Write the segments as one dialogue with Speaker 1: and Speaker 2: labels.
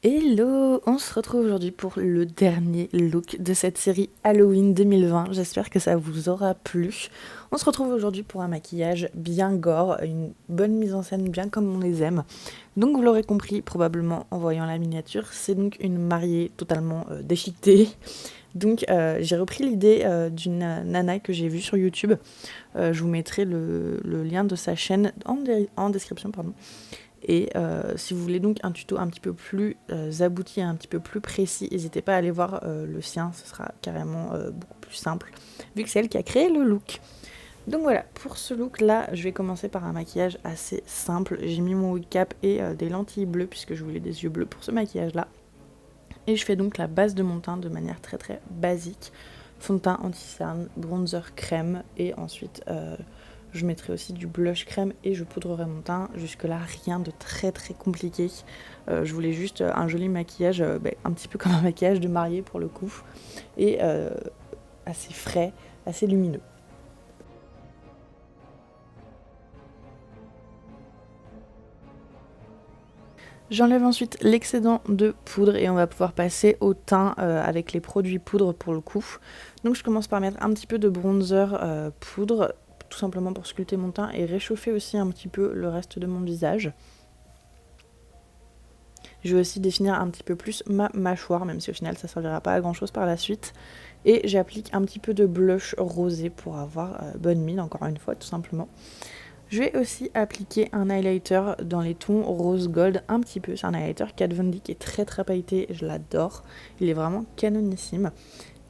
Speaker 1: Hello! On se retrouve aujourd'hui pour le dernier look de cette série Halloween 2020. J'espère que ça vous aura plu. On se retrouve aujourd'hui pour un maquillage bien gore, une bonne mise en scène bien comme on les aime. Donc vous l'aurez compris probablement en voyant la miniature, c'est donc une mariée totalement déchiquetée. Donc j'ai repris l'idée d'une nana que j'ai vue sur YouTube. Je vous mettrai le lien de sa chaîne en description, pardon. Et si vous voulez donc un tuto un petit peu plus abouti, un petit peu plus précis, n'hésitez pas à aller voir le sien, ce sera carrément beaucoup plus simple, vu que c'est elle qui a créé le look. Donc voilà, pour ce look là, je vais commencer par un maquillage assez simple. J'ai mis mon wig cap et des lentilles bleues, puisque je voulais des yeux bleus pour ce maquillage là. Et je fais donc la base de mon teint de manière très très basique. Fond de teint anti-cerne, bronzer crème, et ensuite je mettrai aussi du blush crème et je poudrerai mon teint. Jusque là rien de très très compliqué. Je voulais juste un joli maquillage, un petit peu comme un maquillage de mariée pour le coup. Et assez frais, assez lumineux. J'enlève ensuite l'excédent de poudre et on va pouvoir passer au teint avec les produits poudre pour le coup. Donc je commence par mettre un petit peu de bronzer poudre, tout simplement pour sculpter mon teint et réchauffer aussi un petit peu le reste de mon visage. Je vais aussi définir un petit peu plus ma mâchoire, même si au final ça ne servira pas à grand chose par la suite. Et j'applique un petit peu de blush rosé pour avoir bonne mine, encore une fois, tout simplement. Je vais aussi appliquer un highlighter dans les tons rose gold un petit peu. C'est un highlighter Kat Von D qui est très très pailleté, je l'adore. Il est vraiment canonissime.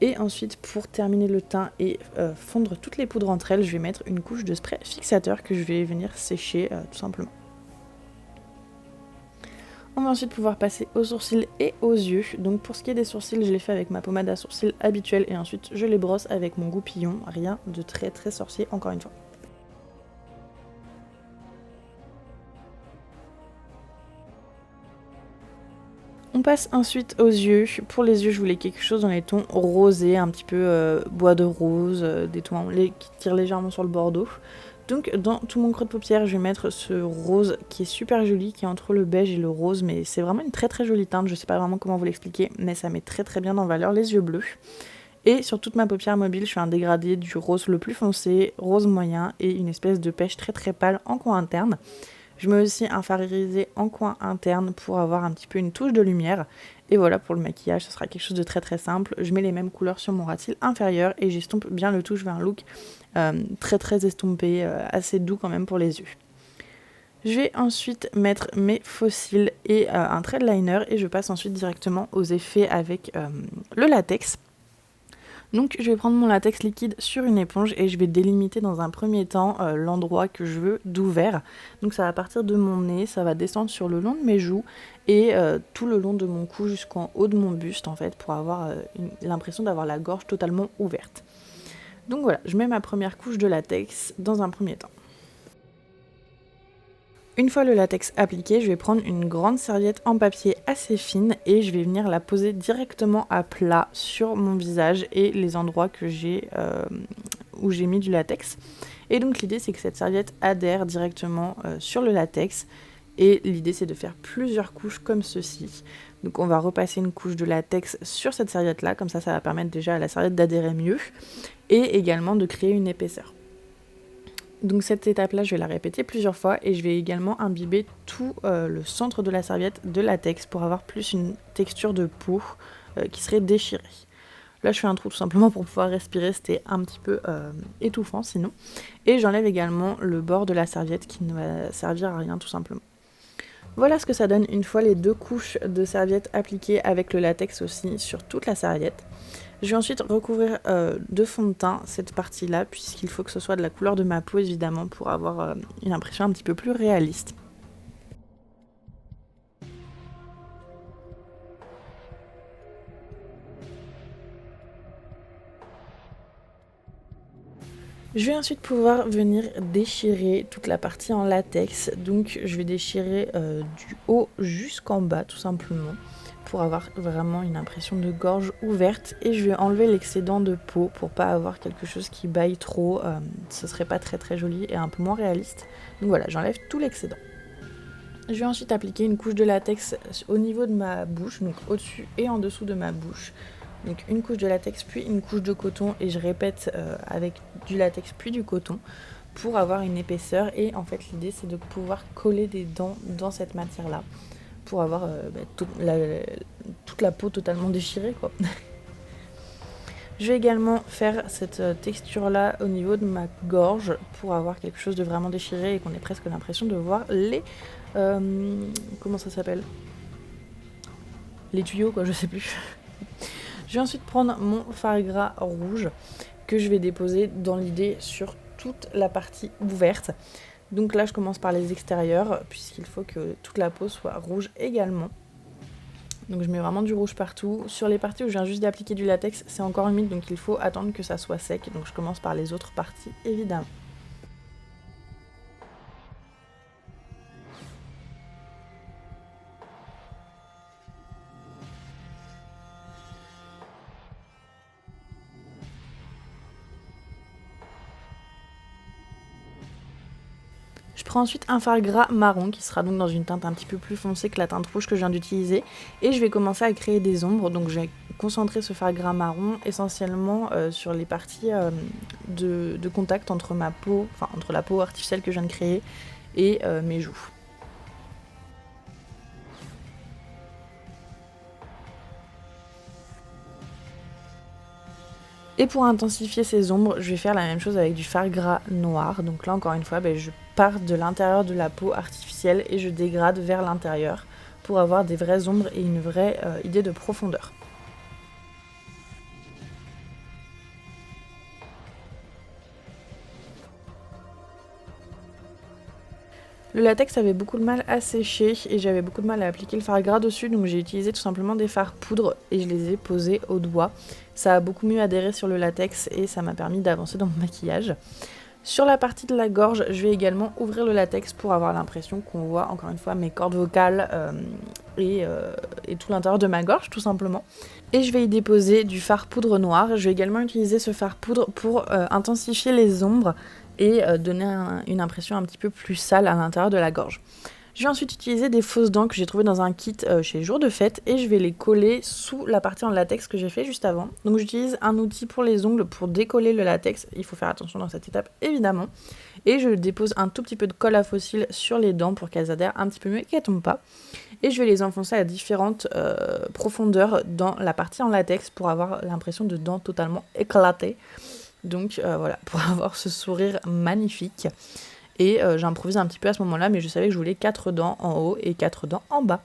Speaker 1: Et ensuite, pour terminer le teint et fondre toutes les poudres entre elles, je vais mettre une couche de spray fixateur que je vais venir sécher tout simplement. On va ensuite pouvoir passer aux sourcils et aux yeux. Donc pour ce qui est des sourcils, je les fais avec ma pommade à sourcils habituelle et ensuite je les brosse avec mon goupillon. Rien de très très sorcier encore une fois. On passe ensuite aux yeux. Pour les yeux, je voulais quelque chose dans les tons rosés, un petit peu bois de rose, des tons qui tirent légèrement sur le bordeaux. Donc dans tout mon creux de paupière, je vais mettre ce rose qui est super joli, qui est entre le beige et le rose, mais c'est vraiment une très très jolie teinte, je sais pas vraiment comment vous l'expliquer, mais ça met très très bien en valeur les yeux bleus. Et sur toute ma paupière mobile, je fais un dégradé du rose le plus foncé, rose moyen et une espèce de pêche très très pâle en coin interne. Je mets aussi un fard irisé en coin interne pour avoir un petit peu une touche de lumière. Et voilà, pour le maquillage, ce sera quelque chose de très très simple. Je mets les mêmes couleurs sur mon ras de cils inférieur et j'estompe bien le tout. Je veux un look très très estompé, assez doux quand même pour les yeux. Je vais ensuite mettre mes faux cils et un trait de liner et je passe ensuite directement aux effets avec le latex. Donc je vais prendre mon latex liquide sur une éponge et je vais délimiter dans un premier temps l'endroit que je veux d'ouvert. Donc ça va partir de mon nez, ça va descendre sur le long de mes joues et tout le long de mon cou jusqu'en haut de mon buste en fait pour avoir l'impression d'avoir la gorge totalement ouverte. Donc voilà, je mets ma première couche de latex dans un premier temps. Une fois le latex appliqué, je vais prendre une grande serviette en papier assez fine et je vais venir la poser directement à plat sur mon visage et les endroits que où j'ai mis du latex. Et donc l'idée c'est que cette serviette adhère directement sur le latex et l'idée c'est de faire plusieurs couches comme ceci. Donc on va repasser une couche de latex sur cette serviette là, comme ça va permettre déjà à la serviette d'adhérer mieux et également de créer une épaisseur. Donc cette étape-là, je vais la répéter plusieurs fois et je vais également imbiber tout le centre de la serviette de latex pour avoir plus une texture de peau qui serait déchirée. Là, je fais un trou tout simplement pour pouvoir respirer, c'était un petit peu étouffant sinon. Et j'enlève également le bord de la serviette qui ne va servir à rien tout simplement. Voilà ce que ça donne une fois les deux couches de serviette appliquées avec le latex aussi sur toute la serviette. Je vais ensuite recouvrir de fond de teint cette partie-là, puisqu'il faut que ce soit de la couleur de ma peau évidemment pour avoir une impression un petit peu plus réaliste. Je vais ensuite pouvoir venir déchirer toute la partie en latex, donc je vais déchirer du haut jusqu'en bas tout simplement, pour avoir vraiment une impression de gorge ouverte et je vais enlever l'excédent de peau pour pas avoir quelque chose qui baille trop, ce serait pas très très joli et un peu moins réaliste. Donc voilà, j'enlève tout l'excédent. Je vais ensuite appliquer une couche de latex au niveau de ma bouche, donc au-dessus et en dessous de ma bouche. Donc une couche de latex puis une couche de coton et je répète avec du latex puis du coton pour avoir une épaisseur. Et en fait l'idée c'est de pouvoir coller des dents dans cette matière-là pour avoir toute la peau totalement déchirée quoi. Je vais également faire cette texture-là au niveau de ma gorge pour avoir quelque chose de vraiment déchiré et qu'on ait presque l'impression de voir les... comment ça s'appelle ? Les tuyaux, quoi, je sais plus. Je vais ensuite prendre mon fard gras rouge que je vais déposer dans l'idée sur toute la partie ouverte. Donc là, je commence par les extérieurs puisqu'il faut que toute la peau soit rouge également. Donc je mets vraiment du rouge partout. Sur les parties où je viens juste d'appliquer du latex, c'est encore humide, donc il faut attendre que ça soit sec. Donc je commence par les autres parties, évidemment. Je prends ensuite un fard gras marron qui sera donc dans une teinte un petit peu plus foncée que la teinte rouge que je viens d'utiliser. Et je vais commencer à créer des ombres. Donc je vais concentrer ce fard gras marron essentiellement sur les parties de contact entre ma peau, enfin entre la peau artificielle que je viens de créer et mes joues. Et pour intensifier ces ombres, je vais faire la même chose avec du fard gras noir. Donc là, encore une fois, je pars de l'intérieur de la peau artificielle et je dégrade vers l'intérieur pour avoir des vraies ombres et une vraie idée de profondeur. Le latex avait beaucoup de mal à sécher et j'avais beaucoup de mal à appliquer le fard gras dessus, donc j'ai utilisé tout simplement des fards poudre et je les ai posés au doigt. Ça a beaucoup mieux adhéré sur le latex et ça m'a permis d'avancer dans mon maquillage. Sur la partie de la gorge, je vais également ouvrir le latex pour avoir l'impression qu'on voit encore une fois mes cordes vocales et tout l'intérieur de ma gorge tout simplement. Et je vais y déposer du fard poudre noir. Je vais également utiliser ce fard poudre pour intensifier les ombres et donner une impression un petit peu plus sale à l'intérieur de la gorge. Je vais ensuite utiliser des fausses dents que j'ai trouvées dans un kit chez Jour de Fête et je vais les coller sous la partie en latex que j'ai fait juste avant. Donc j'utilise un outil pour les ongles pour décoller le latex, il faut faire attention dans cette étape évidemment. Et je dépose un tout petit peu de colle à fossile sur les dents pour qu'elles adhèrent un petit peu mieux et qu'elles tombent pas. Et je vais les enfoncer à différentes profondeurs dans la partie en latex pour avoir l'impression de dents totalement éclatées. Donc voilà, pour avoir ce sourire magnifique. Et j'improvise un petit peu à ce moment-là, mais je savais que je voulais 4 dents en haut et 4 dents en bas.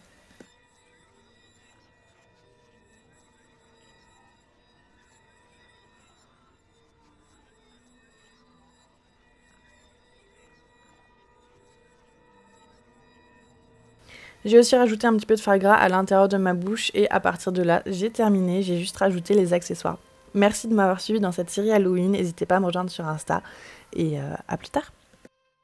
Speaker 1: J'ai aussi rajouté un petit peu de fard gras à l'intérieur de ma bouche et à partir de là, j'ai terminé, j'ai juste rajouté les accessoires. Merci de m'avoir suivi dans cette série Halloween, n'hésitez pas à me rejoindre sur Insta et à plus tard.